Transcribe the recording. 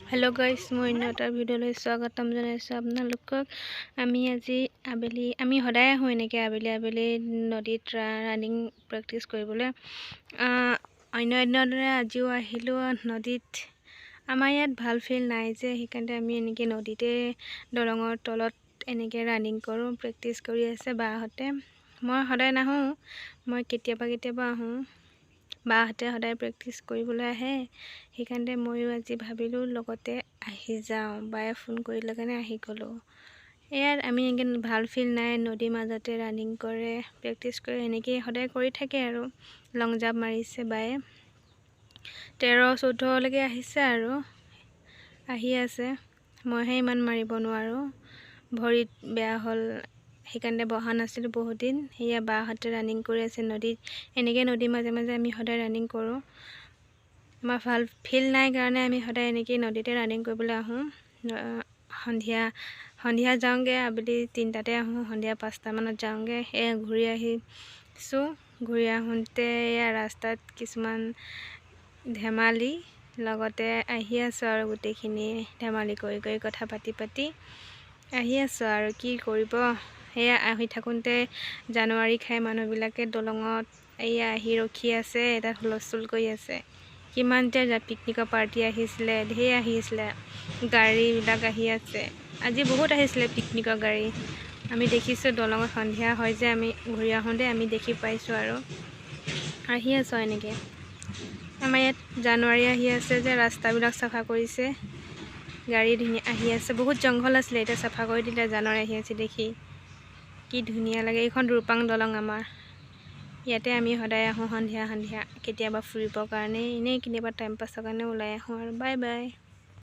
Hello guys মই এটা ভিডিঅ'লৈ স্বাগতম জনাইছো আপোনালোকক। আমি আজি আবেলি সদায় আহোঁ এনেকৈ আবেলি নদীত ৰানিং প্ৰেক্টিছ কৰিবলৈ। অন্য দৰে আজিও আহিলোঁ নদীত। আমাৰ ইয়াত ভাল ফিল্ড নাই যে, সেইকাৰণে আমি এনেকৈ নদীতে দলঙৰ তলত এনেকৈ ৰানিং কৰোঁ, প্ৰেক্টিছ কৰি আছে বাহঁতে। মই সদায় নাহোঁ, মই কেতিয়াবা আহোঁ। বাহঁতে সদায় প্ৰেক্টিছ কৰিবলৈ আহে, সেইকাৰণে ময়ো আজি ভাবিলোঁ লগতে আহি যাওঁ। বায়ে ফোন কৰিলে কাৰণে আহি গ'লোঁ। ইয়াত আমি এনেকৈ ভাল ফিল্ড নাই, নদীৰ মাজতে ৰানিং কৰে, প্ৰেক্টিছ কৰে, এনেকৈ সদায় কৰি থাকে আৰু। লং জাম্প মাৰিছে বায়ে, 13-14লৈকে আহিছে আৰু আহি আছে। মইহে ইমান মাৰিব নোৱাৰোঁ, ভৰিত বেয়া হ'ল, সেইকাৰণে বহা নাছিলোঁ বহুত দিন। সেয়া বাহঁতে ৰানিং কৰি আছে নদীত। এনেকৈ নদীৰ মাজে মাজে আমি সদায় ৰানিং কৰোঁ। আমাৰ ভাল ফিল্ড নাই কাৰণে আমি সদায় এনেকৈ নদীতে ৰানিং কৰিবলৈ আহোঁ। সন্ধিয়া যাওঁগৈ, আবেলি 3টাতে আহোঁ, সন্ধিয়া 5টামানত যাওঁগৈ। ঘূৰি আহিছোঁ। ঘূৰি আহোঁতে এয়া ৰাস্তাত কিছুমান ধেমালি লগতে আহি আছোঁ আৰু গোটেইখিনি ধেমালি কৰি কথা পাতি আহি আছোঁ আৰু কি কৰিব। সেয়া আহি থাকোঁতে জানুৱাৰী খাই মানুহবিলাকে দলঙত এয়া আহি ৰখি আছে, তাত হুলস্থুল কৰি আছে। কিমান যে পিকনিকৰ পাৰ্টি আহিছিলে, ঢেৰ আহিছিলে, গাড়ীবিলাক আহি আছে। আজি বহুত আহিছিলে পিকনিকৰ গাড়ী। আমি দেখিছোঁ দলঙত সন্ধিয়া হয় যে, আমি ঘূৰি আহোঁতে আমি দেখি পাইছোঁ আৰু আহি আছোঁ এনেকৈ। আমাৰ ইয়াত জানুৱাৰী আহি আছে যে, ৰাস্তাবিলাক চাফা কৰিছে, গাড়ী ধুনীয়া আহি আছে। বহুত জংঘল আছিলে, এতিয়া চাফা কৰি দিলে। জানুৱাৰী আহি আছে দেখি কি ধুনীয়া লাগে। এইখন দুৰপাং দলং আমাৰ। ইয়াতে আমি সদায় আহোঁ সন্ধিয়া কেতিয়াবা ফুৰিবৰ কাৰণে, এনেই কেতিয়াবা টাইম পাছৰ কাৰণে ওলাই আহোঁ আৰু। Bye bye.